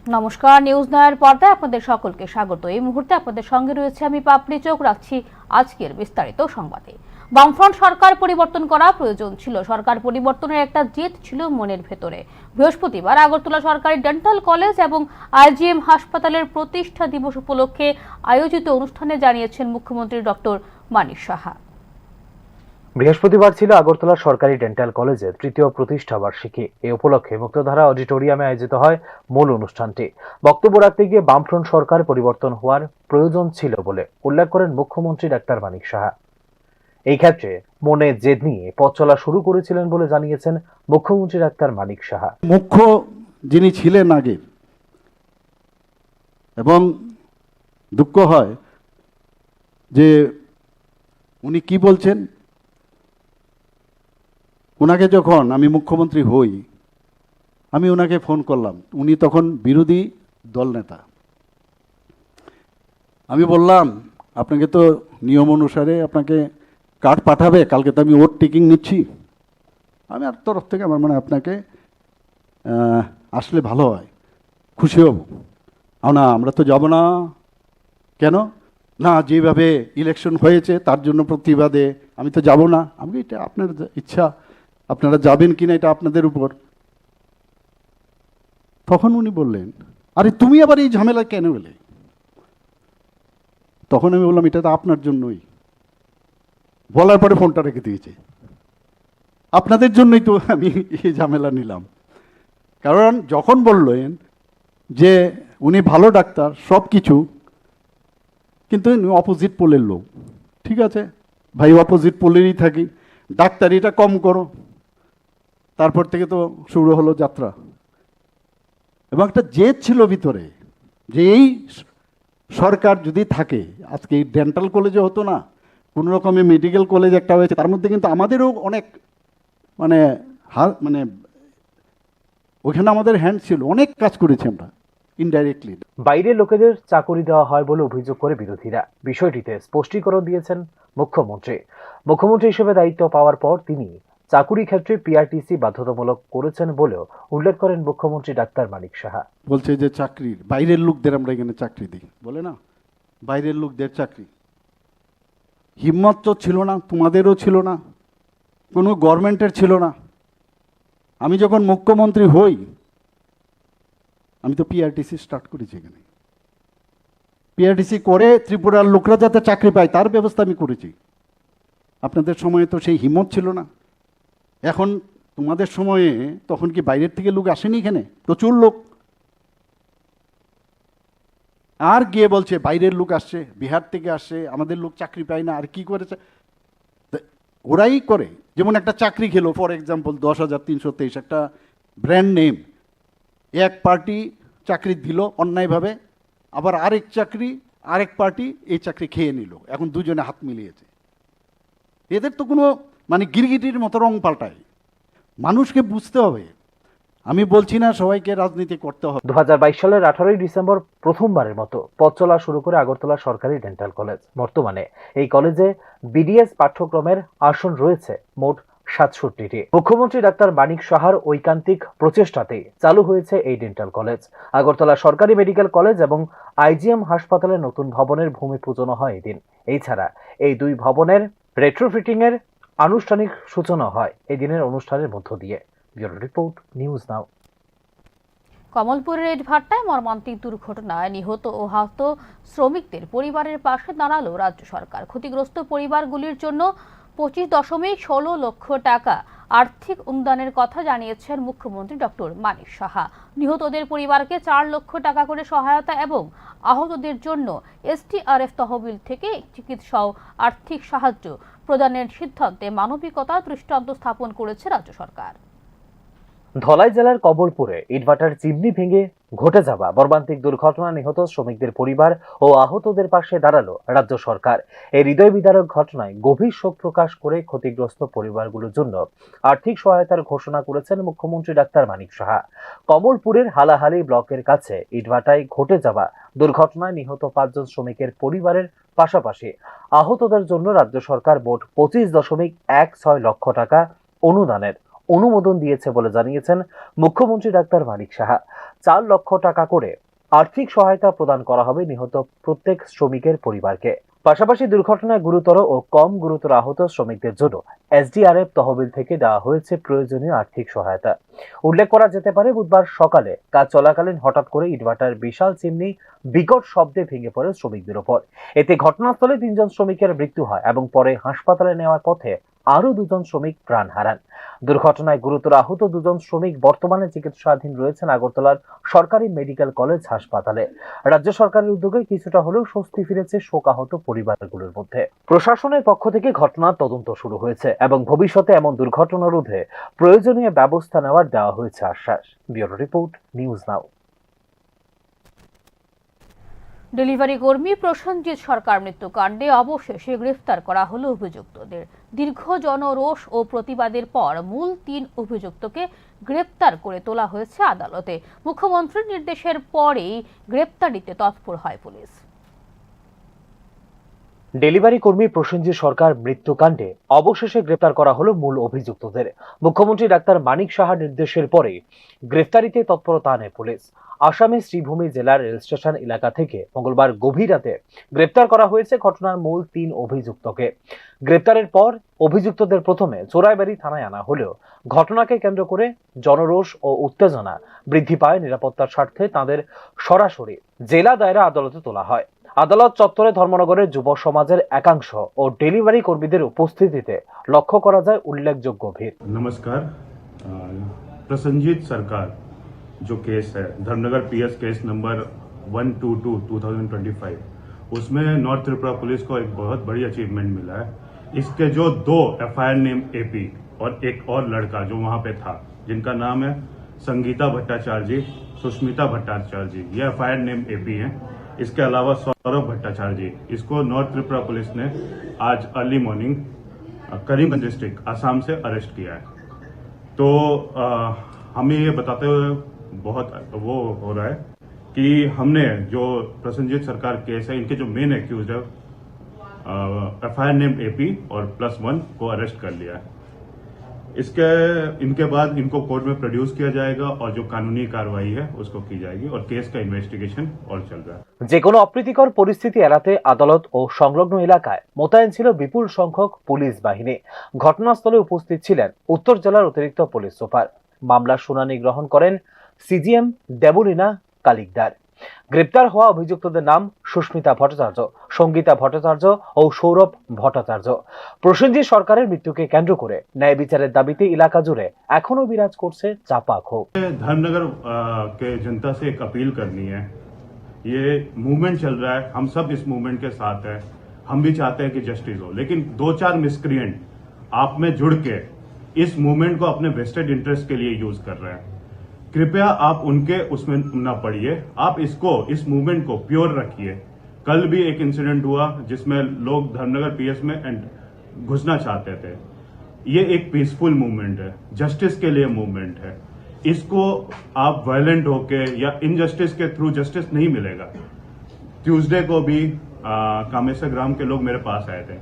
নমস্কার, নিউজ নয়ের পর্দায় আপনাদের সকলকে স্বাগত। এই মুহূর্তে আপনাদের সঙ্গে রয়েছে আমি পাপড়ি। চোখ রাখছি আজকের বিস্তারিত সংবাদে। বামফ্রন্ট সরকার পরিবর্তন করা প্রয়োজন ছিল। সরকার পরিবর্তনের একটা জেদ ছিল মনের ভেতরে। বৃহস্পতিবার আগরতলা সরকারি ডেন্টাল কলেজ এবং আইজিএম হাসপাতালের প্রতিষ্ঠা দিবস উপলক্ষে আয়োজিত অনুষ্ঠানে জানিয়েছেন মুখ্যমন্ত্রী ডক্টর মানিক সাহা। বৃহস্পতিবার ছিল আগরতলা সরকারি ডেন্টাল কলেজের তৃতীয় প্রতিষ্ঠা বার্ষিকী। এই উপলক্ষে মুক্তধারা অডিটোরিয়ামে আয়োজিত হয় মূল অনুষ্ঠানটি। বক্তব্য রাখতে গিয়ে বামফ্রন্ট সরকার পরিবর্তন হওয়ার প্রয়োজন ছিল বলে উল্লেখ করেন মুখ্যমন্ত্রী ডাক্তার মানিক সাহা। এই ক্ষেত্রে মনে জেদ নিয়ে পথ চলা শুরু করেছিলেন বলে জানিয়েছেন মুখ্যমন্ত্রী ডাক্তার মানিক সাহা। মুখ্য যিনি ছিলেন আগে, এবং দুঃখ হয় যে উনি কি বলছেন। ওনাকে যখন আমি মুখ্যমন্ত্রী হই, আমি ওনাকে ফোন করলাম, উনি তখন বিরোধী দল নেতা। আমি বললাম, আপনাকে তো নিয়ম অনুসারে আপনাকে কার্ড পাঠাবে, কালকে তো আমি ওট টেকিং নিচ্ছি, আমি আর তরফ থেকে আমার মানে আপনাকে আসলে ভালো হয়, খুশি হব। না, আমরা তো যাব না। কেন না? যেভাবে ইলেকশন হয়েছে তার জন্য প্রতিবাদে আমি তো যাব না। আমি এটা আপনার ইচ্ছা, আপনারা যাবেন কিনা এটা আপনাদের উপর। তখন উনি বললেন, আরে তুমি আবার এই ঝামেলা কেন এলে? তখন আমি বললাম, এটা তো আপনার জন্যই। বলার পরে ফোনটা রেখে দিয়েছে। আপনাদের জন্যই তো আমি এই ঝামেলা নিলাম। কারণ যখন বললেন যে উনি ভালো ডাক্তার সব কিছু, কিন্তু অপোজিট পোলের লোক, ঠিক আছে ভাই, অপোজিট পোলেরই থাকি, ডাক্তারিটা কম করো। তারপর থেকে তো শুরু হলো যাত্রা, এবং একটা জেদ ছিল ভিতরে যে এই সরকার যদি থাকে, আজকে এই ডেন্টাল কলেজে হতো না, কোনো রকমের মেডিকেল কলেজ একটা হয়েছে, তার মধ্যে কিন্তু আমাদেরও অনেক মানে মানে ওখানে আমাদের হ্যান্ড ছিল, অনেক কাজ করেছি আমরা ইনডাইরেক্টলি। বাইরের লোকেদের চাকরি দেওয়া হয় বলে অভিযোগ করে বিরোধীরা। বিষয়টিতে স্পষ্টীকরণ দিয়েছেন মুখ্যমন্ত্রী। মুখ্যমন্ত্রী হিসেবে দায়িত্ব পাওয়ার পর তিনি চাকুরি ক্ষেত্রে পিআরটিসি বাধ্যতামূলক করেছেন বলেও উল্লেখ করেন মুখ্যমন্ত্রী ডাক্তার মানিক সাহা। বলছে যে চাকরির বাইরের লোকদের আমরা এখানে চাকরি দিই, বলে না, বাইরের লোকদের চাকরি। হিম্মত তো ছিল না, তোমাদেরও ছিল না, কোনো গভর্নমেন্টের ছিল না। আমি যখন মুখ্যমন্ত্রী হই, আমি তো পিআরটিসি স্টার্ট করেছি। এখানে পিআরটিসি করে ত্রিপুরার লোকরা যাতে চাকরি পায় তার ব্যবস্থা আমি করেছি। আপনাদের সময়ে তো সেই হিম্মত ছিল না। এখন তোমাদের সময়ে তখন কি বাইরের থেকে লোক আসেনি? এখানে প্রচুর লোক। আর গিয়ে বলছে বাইরের লোক আসছে, বিহার থেকে আসছে, আমাদের লোক চাকরি পায় না। আর কি করেছে? ওরাই করে। যেমন একটা চাকরি খেলো, ফর এক্সাম্পল 10,323, একটা ব্র্যান্ড নেম, এক পার্টি চাকরি দিল অন্যায়ভাবে, আবার আরেক পার্টি এই চাকরি খেয়ে নিল। এখন দুজনে হাত মিলিয়েছে। এদের তো কোনো মানে গিরগিটির মতো রং পাল্টায়। মানুষকে বুঝতে হবে। আমি বলছি না সবাইকে রাজনীতি করতে হবে। 2022 সালের 18ই ডিসেম্বর প্রথমবারের মতো পথ চলা শুরু করে আগরতলা সরকারি ডেন্টাল কলেজ। বর্তমানে এই কলেজে বিডিএস পাঠ্যক্রমের আসন রয়েছে মোট 67টি। মুখ্যমন্ত্রী ডাক্তার মানিক সাহার ঐকান্তিক প্রচেষ্টাতে চালু হয়েছে এই ডেন্টাল কলেজ। আগরতলা সরকারি মেডিকেল কলেজ এবং আইজিএম হাসপাতালের নতুন ভবনের ভূমি পূজন হয় এদিন। এছাড়া এই দুই ভবনের রেট্রোফিটিং এর আনুষ্ঠানিক সূচনা হয় এই দিনের অনুষ্ঠানের মধ্য দিয়ে। Bureau report, news now. কমলপুরের ইটভাটায় মর্মান্তিক দুর্ঘটনায় নিহত ও আহত শ্রমিকদের পরিবারের পাশে দাঁড়ালো রাজ্য সরকার। ক্ষতিগ্রস্ত পরিবারগুলির জন্য 25.16 লক্ষ টাকা আর্থিক অনুদানের কথা জানিয়েছেন মুখ্যমন্ত্রী ডক্টর মানিক সাহা। নিহতদের পরিবারকে 4 লক্ষ টাকা করে সহায়তা এবং আহতদের জন্য এসটিআরএফ তহবিল থেকে চিকিৎসা ও আর্থিক সাহায্য প্রদানের সিদ্ধান্তে মানবিকতার দৃষ্টান্ত স্থাপন করেছে রাজ্য সরকার। ধলাই জেলার কমলপুরে ইটভাটার চিমনি ভেঙে ঘটে যাওয়া মর্মান্তিক দুর্ঘটনায় নিহত শ্রমিকদের পরিবার ও আহতদের পাশে দাঁড়ালো রাজ্য সরকার। এই হৃদয় বিদারক ঘটনায় গভীর শোক প্রকাশ করে ক্ষতিগ্রস্ত পরিবারগুলোর জন্য আর্থিক সহায়তার ঘোষণা করেছেন মুখ্যমন্ত্রী ডাক্তার মানিক সাহা। কমলপুরের হালাহালি ব্লকের কাছে ইটভাটায় ঘটে যাওয়া দুর্ঘটনায় নিহত 5 জন শ্রমিকের পরিবারের পাশাপাশি আহতদের জন্য রাজ্য সরকার মোট 25.16 লক্ষ টাকা অনুদানের অনুমোদন দিয়েছে বলে জানিয়েছেন মুখ্যমন্ত্রী ডাক্তার মানিক সাহা। 4 লক্ষ টাকা করে আর্থিক সহায়তা প্রদান করা হবে নিহত প্রত্যেক শ্রমিকের পরিবারকে। পাশাপাশি দুর্ঘটনায় গুরুতর ও কম গুরুতর আহত শ্রমিকদের জন্য এসডিআরএফ তহবিল থেকে দেওয়া হয়েছে প্রয়োজনীয় আর্থিক সহায়তা। উল্লেখ করা যেতে পারে, বুধবার সকালে কাজ চলাকালীন হঠাৎ করে ইটভাটার বিশাল চিমনি বিকট শব্দে ভেঙে পড়ে শ্রমিকদের উপর। এতে ঘটনাস্থলে 3 জন শ্রমিকের মৃত্যু হয় এবং পরে হাসপাতালে নেওয়ার পথে আরো 2 জন শ্রমিক প্রাণ হারান। দুর্ঘটনায় গুরুতর আহত 2 জন শ্রমিক বর্তমানে চিকিৎসাধীন রয়েছেন আগরতলার সরকারি মেডিকেল কলেজ হাসপাতালে। রাজ্য সরকারের উদ্যোগে কিছুটা হলেও স্বস্তি ফিরেছে শোকাহত পরিবারগুলোর মধ্যে। প্রশাসনের পক্ষ থেকে ঘটনার তদন্ত শুরু হয়েছে এবং ভবিষ্যতে এমন দুর্ঘটনা রোধে প্রয়োজনীয় ব্যবস্থা নেওয়ার দেওয়া হয়েছে আশ্বাস। ব্যুরো রিপোর্ট, নিউজ নাও। ডেলিভারি কর্মী প্রসেনজিৎ সরকার মৃত্যুকাণ্ডে অবশেষে গ্রেফতার করা হলো অভিযুক্তদের। দীর্ঘ জনরোষ ও প্রতিবাদের পর মূল 3 অভিযুক্তকে গ্রেপ্তার করে তোলা হয়েছে আদালতে। মুখ্যমন্ত্রীর নির্দেশের পরেই গ্রেপ্তারিতে তৎপর হয় পুলিশ। ডেলিভারি কর্মী প্রসেনজিৎ সরকার মৃত্যুকাণ্ডে অবশেষে গ্রেপ্তার করা হলো মূল অভিযুক্তদের। মুখ্যমন্ত্রী ডাক্তার মানিক সাহার নির্দেশের পরে গ্রেফতারিতে তৎপরতা আনে পুলিশ। আসামের শ্রীভূমি জেলার রেল স্টেশন এলাকা থেকে মঙ্গলবার গভীর রাতে গ্রেপ্তার করা হয়েছে ঘটনার মূল 3 অভিযুক্তকে। গ্রেপ্তারের পর অভিযুক্তদের প্রথমে চোরাইবাড়ি থানায় আনা হলেও ঘটনাকে কেন্দ্র করে জনরোষ ও উত্তেজনা বৃদ্ধি পায়। নিরাপত্তার স্বার্থে তাদের সরাসরি জেলা দায়রা আদালতে তোলা হয়। আদালত চত্বরে ধর্মনগরের যুব সমাজের একাংশ ও ডেলিভারি কর্মীদের উপস্থিতিতে লক্ষ্য করা যায় উল্লেখযোগ্য ভিড়। नमस्कार। प्रसन्नजीत सरकार जो केस है धर्मनगर पीएस केस नंबर 122/2025, उसमें नॉर्थ त्रिपुरा पुलिस को एक बहुत बड़ी अचीवमेंट मिला है। इसके जो 2 एफआईआर नेम एपी और एक और लड़का जो वहां पे था, जिनका नाम है संगीता भट्टाचार्य जी, सुष्मिता भट्टाचार्य जी, ये एफआईआर नेम एपी हैं। इसके अलावा सौरभ भट्टाचार्य जी, इसको नॉर्थ त्रिपुरा पुलिस ने आज early morning Karimganj district Assam से अरेस्ट किया है। तो हमें ये बताते हुए बहुत वो हो रहा है कि हमने जो प्रसन्नजीत सरकार केस है, इनके जो मेन एक्यूज है एफआईआर नेम एपी और +1 को अरेस्ट कर लिया है। इनके बाद इनको कोर्ट में प्रोड्यूस किया जाएगा और जो कानूनी कार्रवाई है उसको की जाएगी और केस का इन्वेस्टिगेशन और चल रहा है। যে কোনো অপ্রীতিকর পরিস্থিতি এড়াতে আদালত ও সংলগ্ন এলাকায় মোতায়েন ছিল বিপুল সংখ্যক পুলিশ বাহিনী। ঘটনাস্থলে উপস্থিত ছিলেন উত্তর জেলার অতিরিক্ত পুলিশ সুপার। মামলার শুনানি গ্রহণ করেন সিজিএম দেবলীনা কালিকদার। গ্রেপ্তার হওয়া অভিযুক্তদের নাম সুস্মিতা ভট্টাচার্য, সঙ্গীতা ভট্টাচার্য ও সৌরভ ভট্টাচার্য। প্রসেনজিৎ সরকারের মৃত্যুকে কেন্দ্র করে ন্যায় বিচারের দাবিতে এলাকা জুড়ে এখনো বিরাজ করছে চাপা ক্ষোভ। धर्मनगर के जनता से एक अपील करनी है। ये मूवमेंट चल रहा है, हम सब इस मूवमेंट के साथ हैं, हम भी चाहते हैं कि जस्टिस हो, लेकिन 2-4 मिसक्रिएंट आप में जुड़ के इस मूवमेंट को अपने वेस्टेड इंटरेस्ट के लिए यूज कर रहे हैं। कृपया आप उनके उसमें न पड़िए, आप इस मूवमेंट को प्योर रखिए। कल भी एक इंसिडेंट हुआ जिसमें लोग धर्मनगर पीएस में घुसना चाहते थे। ये एक पीसफुल मूवमेंट है, जस्टिस के लिए मूवमेंट है। इसको आप वायलेंट होके या इनजस्टिस के थ्रू जस्टिस नहीं मिलेगा। ट्यूसडे को भी कामेश्वर ग्राम के लोग मेरे पास आए थे,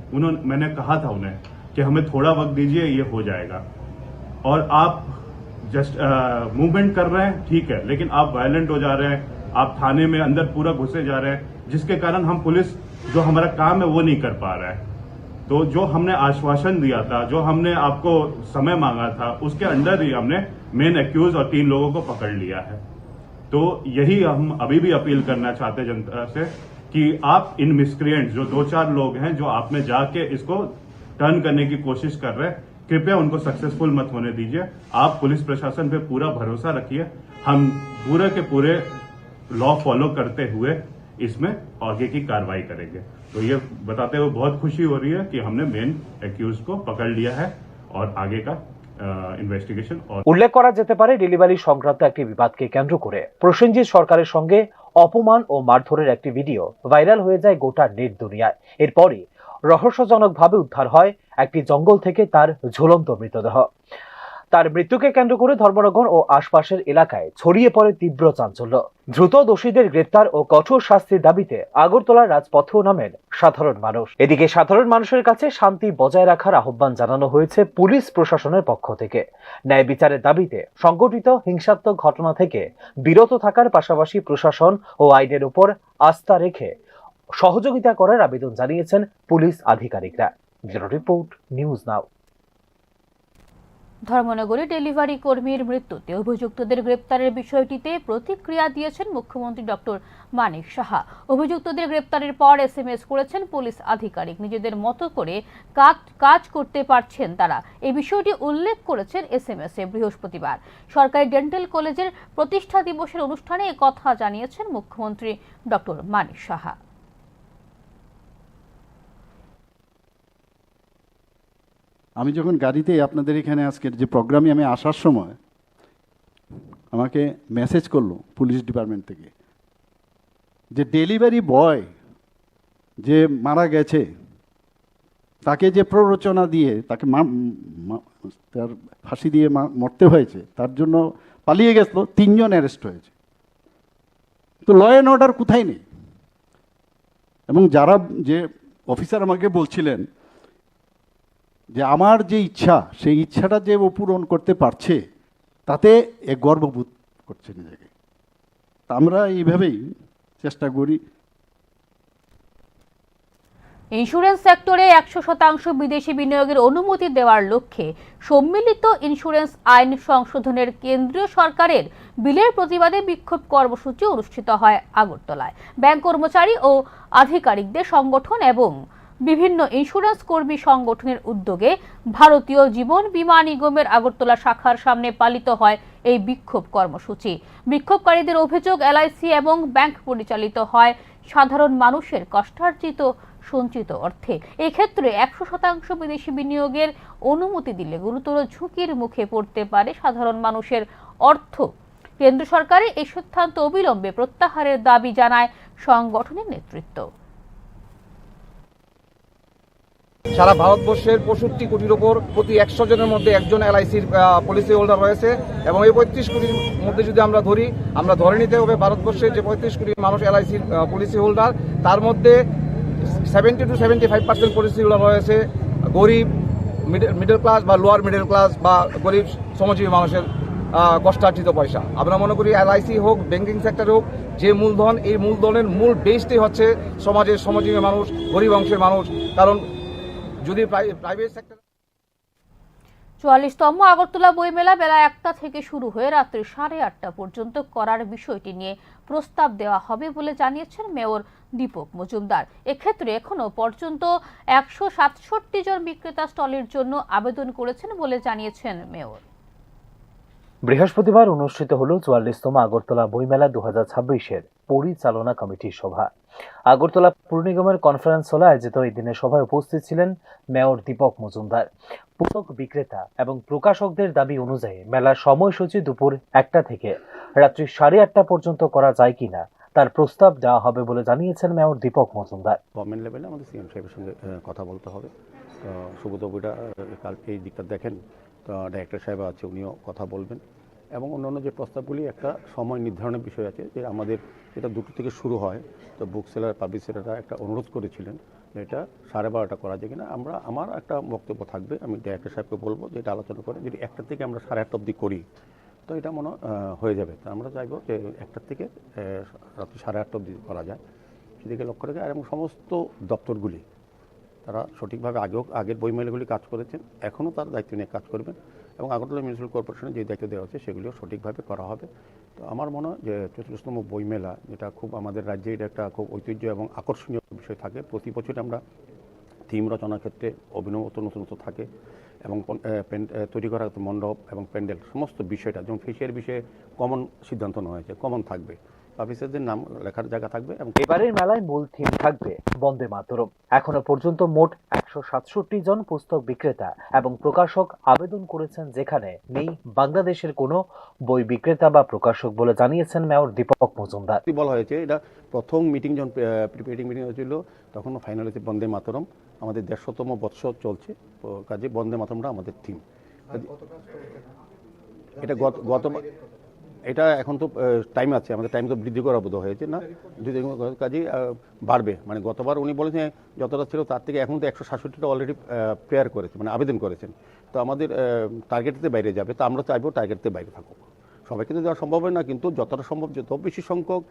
मैंने कहा था उन्हें कि हमें थोड़ा वक्त दीजिए, ये हो जाएगा। और आप जस्ट मूवमेंट कर रहे हैं, ठीक है, लेकिन आप वायलेंट हो जा रहे हैं, आप थाने में अंदर पूरा घुसे जा रहे हैं, जिसके कारण हम पुलिस जो हमारा काम है वो नहीं कर पा रहा है। तो जो हमने आश्वासन दिया था, जो हमने आपको समय मांगा था, उसके अंडर ही हमने मेन एक्यूज और 3 लोगों को पकड़ लिया है। तो यही हम अभी भी अपील करना चाहते हैं जनता से कि आप इन मिसक्रिएंट जो 2-4 लोग हैं जो आप में जाके इसको टर्न करने की कोशिश कर रहे हैं, कृपया उनको सक्सेसफुल मत होने दीजिए। आप पुलिस प्रशासन पे पूरा भरोसा रखिए, हम पूरे के पूरे लॉ फॉलो करते हुए इसमें आगे की कार्रवाई करेंगे। तो ये बताते हुए बहुत खुशी हो रही है कि हमने मेन एक्यूज को पकड़ लिया है और आगे का ইনভেস্টিগেশন। উল্লেখ করা যেতে পারে, ডেলিভারি সংক্রান্ত একটি বিবাদকে কেন্দ্র করে প্রসেনজিৎ সরকারের সঙ্গে অপমান ও মারধরের একটি ভিডিও ভাইরাল হয়ে যায় গোটা নেট দুনিয়ায়। এরপরই রহস্যজনকভাবে উদ্ধার হয় একটি জঙ্গল থেকে তার ঝুলন্ত মৃতদেহ। তার মৃত্যুকে কেন্দ্র করে ধর্মনগর ও আশপাশের এলাকায় ছড়িয়ে পড়ে তীব্র চাঞ্চল্য। দ্রুত দোষীদের গ্রেপ্তার ও কঠোর শাস্তির দাবিতে আগরতলার রাজপথেও নামেন সাধারণ মানুষ। এদিকে সাধারণ মানুষের কাছে শান্তি বজায় রাখার আহ্বান জানানো হয়েছে পুলিশ প্রশাসনের পক্ষ থেকে। ন্যায় বিচারের দাবিতে সংগঠিত হিংসাত্মক ঘটনা থেকে বিরত থাকার পাশাপাশি প্রশাসন ও আইনের উপর আস্থা রেখে সহযোগিতা করার আবেদন জানিয়েছেন পুলিশ আধিকারিকরা। Bureau report, news now. ধর্মনগরে ডেলিভারি কর্মীর মৃত্যুতে অভিযুক্তদের গ্রেপ্তারের বিষয়টিতে প্রতিক্রিয়া দিয়েছেন মুখ্যমন্ত্রী ডক্টর মানিক সাহা। অভিযুক্তদের গ্রেপ্তারের পর এসএমএস করেছেন পুলিশ আধিকারিক। নিজেদের মতো করে কাজ করতে পারছেন তারা, এই বিষয়টি উল্লেখ করেছেন এসএমএসে। বৃহস্পতিবার সরকারি ডেন্টাল কলেজের প্রতিষ্ঠা দিবসের অনুষ্ঠানে একথা জানিয়েছেন মুখ্যমন্ত্রী ডক্টর মানিক সাহা। আমি যখন গাড়িতে আপনাদের এখানে আজকের যে প্রোগ্রামে আমি আসার সময় আমাকে মেসেজ করলো পুলিশ ডিপার্টমেন্ট থেকে যে ডেলিভারি বয় যে মারা গেছে তাকে যে প্ররোচনা দিয়ে তাকে তার ফাঁসি দিয়ে মরতে হয়েছে, তার জন্য পালিয়ে গেছিল, 3 জন অ্যারেস্ট হয়েছে। তো ল অ্যান্ড অর্ডার কোথায় নেই। এবং যারা যে অফিসার আমাকে বলছিলেন যে আমার যে ইচ্ছা, সেই ইচ্ছাটা যে ও পূরণ করতে পারছে তাতে গর্ববোধ করছে নিজেকে। আমরা এইভাবেই চেষ্টা করি। ইন্স্যুরেন্স সেক্টরে 100% বিদেশি বিনিয়োগের অনুমতি দেওয়ার লক্ষ্যে সম্মিলিত ইন্স্যুরেন্স আইন সংশোধনের কেন্দ্রীয় সরকারের বিলের প্রতিবাদে বিক্ষোভ কর্মসূচি অনুষ্ঠিত হয় আগরতলায়। ব্যাংক কর্মচারী ও আধিকারিকদের সংগঠন এবং বিভিন্ন ইন্স্যুরেন্স কর্মী সংগঠনের উদ্যোগে ভারতীয় জীবন বীমা নিগমের আগরতলা শাখার সামনে পালিত হয় এই বিক্ষোভ কর্মসূচি। বিক্ষোভকারীদের অভিযোগ, এলআইসি এবং ব্যাংক পরিচালিত হয় সাধারণ মানুষের কষ্টার্জিত সঞ্চিত অর্থে। এক্ষেত্রে 100% বিদেশি বিনিয়োগের অনুমতি দিলে গুরুতর ঝুঁকির মুখে পড়তে পারে সাধারণ মানুষের অর্থ। কেন্দ্র সরকারের এই সিদ্ধান্ত অবিলম্বে প্রত্যাহারের দাবি জানায় সংগঠনের নেতৃত্ব। সারা ভারতবর্ষের 65 কোটির ওপর প্রতি 100 জনের মধ্যে একজন এলআইসির পলিসি হোল্ডার রয়েছে এবং এই 35 কোটির মধ্যে যদি আমরা ধরে নিতে হবে ভারতবর্ষের যে 35 কোটি মানুষ এলআইসির পলিসি হোল্ডার, তার মধ্যে 70 to 75% পলিসি হোল্ডার রয়েছে গরিব, মিডল ক্লাস বা লোয়ার মিডল ক্লাস বা গরিব শ্রমজীবী মানুষের কষ্টার্জিত পয়সা। আমরা মনে করি এলআইসি হোক, ব্যাংকিং সেক্টর হোক, যে মূলধন, এই মূলধনের মূল বেসটাই হচ্ছে সমাজের শ্রমজীবী মানুষ, গরিব অংশের মানুষ। কারণ যদি প্রাইভেট সেক্টর 44তম আগরতলা বইমেলা বেলা 1টা থেকে শুরু হয়ে রাত্রি 8:30 পর্যন্ত করার বিষয়টি নিয়ে প্রস্তাব দেওয়া হবে বলে জানিয়েছেন মেয়র দীপক মজুমদার। এক্ষেত্রে এখনো পর্যন্ত 167 জন বিক্রেতা স্টলের জন্য আবেদন করেছেন বলে জানিয়েছেন মেয়র। বৃহস্পতিবার অনুষ্ঠিত হল 44তম আগরতলা বইমেলা 2026-এর পরিচালনা কমিটির সভা। আগরতলা পুর নিগমের কনফারেন্স হলে আয়োজিত এই দিনের সভায় উপস্থিত ছিলেন মেয়র দীপক মজুমদার। পুস্তক বিক্রেতা এবং প্রকাশকদের দাবি অনুযায়ী মেলার সময়সূচি দুপুর 1টা থেকে রাত্রি 8:30 পর্যন্ত করা যায় কিনা তার প্রস্তাব দেওয়া হবে বলে জানিয়েছেন মেয়র দীপক মজুমদার। গভর্নমেন্ট লেভেলে আমাদের সিএম সাহেবের সঙ্গে কথা বলতে হবে। সুব্রত বইটা এই দিকটা দেখেন, তো ডাইরেক্টর সাহেব আছে, উনিও কথা বলবেন। এবং অন্যান্য যে প্রস্তাবগুলি, একটা সময় নির্ধারণের বিষয় আছে যে আমাদের এটা 2টো থেকে শুরু হয়। তো বুক সেলার, পাবলিশাররা একটা অনুরোধ করেছিলেন যে এটা 12:30 করা যায় কিনা। আমার একটা বক্তব্য থাকবে, আমি ডাইরেক্টর সাহেবকে বলবো যে এটা আলোচনা করে যদি 1টা থেকে আমরা 8:30 অবধি করি তো এটা মনে হয়ে যাবে। তো আমরা চাইবো যে 1টা থেকে রাত্রি 8:30 অবধি করা যায়, সেদিকে লক্ষ্য রেখে। আর এবং সমস্ত দপ্তরগুলি তারা সঠিকভাবে আগের বইমেলাগুলি কাজ করেছেন, এখনও তার দায়িত্ব নিয়ে কাজ করবেন এবং আগরতলা মিউনিসিপ্যাল কর্পোরেশনের যে দায়িত্ব দেওয়া হচ্ছে সেগুলিও সঠিকভাবে করা হবে। তো আমার মনে হয় যে 44তম বইমেলা, যেটা খুব আমাদের রাজ্যে এটা একটা খুব ঐতিহ্য এবং আকর্ষণীয় বিষয় থাকে। প্রতি বছর আমরা থিম রচনার ক্ষেত্রে অভিনবত্ব নতুনত্ব থাকে এবং তৈরি করা মণ্ডপ এবং প্যান্ডেল সমস্ত বিষয়টা, যেমন ফেসিয়ার বিষয়ে কমন সিদ্ধান্ত নেওয়া হয়েছে, কমন থাকবে, অফিসারদের নাম লেখার জায়গা থাকবে। এবং এবারের মেলায় মূল থিম থাকবে বন্দে মাতরম। এখনো পর্যন্ত মোট 167 জন পুস্তক বিক্রেতা এবং প্রকাশক আবেদন করেছেন, যেখানে নেই বাংলাদেশের কোনো বই বিক্রেতা বা প্রকাশক বলে জানিয়েছেন মেয়র দীপক মজুমদার। বলা হয়েছে এটা প্রথম মিটিং, যখন প্রিপারেটিং মিটিং হয়েছিল তখন ফাইনাল হয়েছে বন্দে মাতরম। আমাদের 150তম বৎসর চলছে, কাজে বন্দে মাতরমটা আমাদের থিম। এটা গত এটা এখন তো টাইম আছে, আমাদের টাইম তো বৃদ্ধি করা বোধ হয়েছে না, কাজেই বাড়বে। মানে গতবার উনি বলেছেন যতটা ছিল তার থেকে এখন তো 167টা অলরেডি প্রেয়ার করেছে, মানে আবেদন করেছেন। তো আমাদের টার্গেটতে বাইরে যাবে, তো আমরা চাইবো টার্গেটতে বাইরে থাকুক। সবাইকে তো দেওয়া সম্ভব হয় না, কিন্তু যতটা সম্ভব যত বেশি সংখ্যক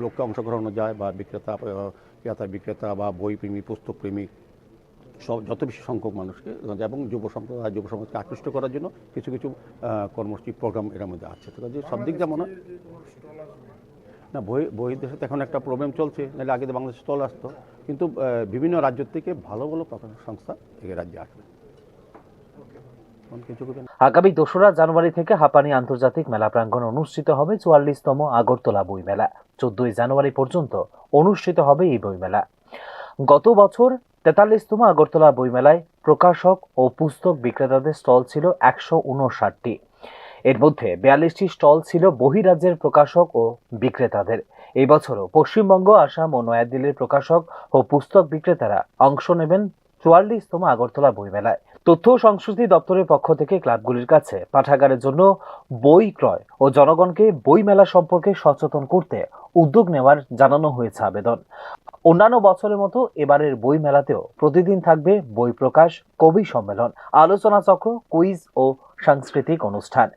লোককে অংশগ্রহণ যায়, বা বিক্রেতা বা বই প্রেমী, পুস্তক প্রেমী, সব যত বেশি সংখ্যক মানুষকে এবং যুব সমাজকে আকৃষ্ট করার জন্য কিছু কিছু কর্মসূচি প্রোগ্রাম এর মধ্যে আছে। তো কাজে সব দিক যেমন না, বহির্দেশে তো এখন একটা প্রবলেম চলছে, নাহলে আগে তো বাংলাদেশ স্টল আসতো, কিন্তু বিভিন্ন রাজ্য থেকে ভালো ভালো প্রকাশন সংস্থা এই রাজ্যে আসবে। আগামী 2রা জানুয়ারি থেকে হাঁপানি আন্তর্জাতিক মেলা প্রাঙ্গণ অনুষ্ঠিত হবে 44তম আগরতলা বই মেলা। 14ই জানুয়ারি পর্যন্ত অনুষ্ঠিত হবে এই বই মেলা। গত বছর 43তম আগরতলা বইমেলায় প্রকাশক ও পুস্তক বিক্রেতাদের স্টল ছিল 159টি। এর মধ্যে 42টি স্টল ছিল বহিরাজ্যের প্রকাশক ও বিক্রেতাদের। এই বছরও পশ্চিমবঙ্গ, আসাম ও নয়াদিল্লির প্রকাশক ও পুস্তক বিক্রেতারা অংশ নেবেন 44তম আগরতলা বইমেলায়। তথ্য ও সংস্কৃতি দপ্তরের পক্ষ থেকে ক্লাবগুলির কাছে পাঠাগারের জন্য বই ক্রয় ও জনগণকে বই মেলা সম্পর্কে সচেতন করতে উদ্যোগ নেওয়ার জানানো হয়েছে আবেদন। অন্যান্য বছরের মতো এবারের বই মেলাতেও প্রতিদিন থাকবে বই প্রকাশ, কবি সম্মেলন, আলোচনা চক্র, কুইজ ও সাংস্কৃতিক অনুষ্ঠান।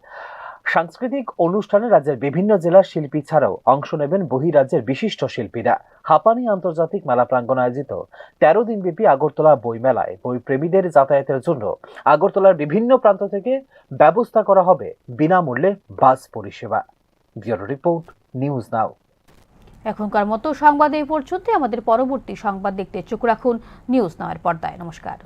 সাংস্কৃতিক অনুষ্ঠানে রাজ্যের বিভিন্ন জেলার শিল্পী ছাড়াও অংশ নেবেন বহিরাজ্যের বিশিষ্ট শিল্পীরা। হাঁপানি আন্তর্জাতিক মেলা প্রাঙ্গণ আয়োজিত 13 দিনব্যাপী আগরতলা বই মেলায় বই প্রেমীদের যাতায়াতের জন্য আগরতলার বিভিন্ন প্রান্ত থেকে ব্যবস্থা করা হবে বিনামূল্যে বাস পরিষেবা। ব্যুরো রিপোর্ট, নিউজ নাও। এখনকার মতো সংবাদ এই পর্যন্ত। আমাদের পরবর্তী সংবাদ দেখতে চোখ রাখুন নিউজ নাওয়ের পর্দায়। নমস্কার।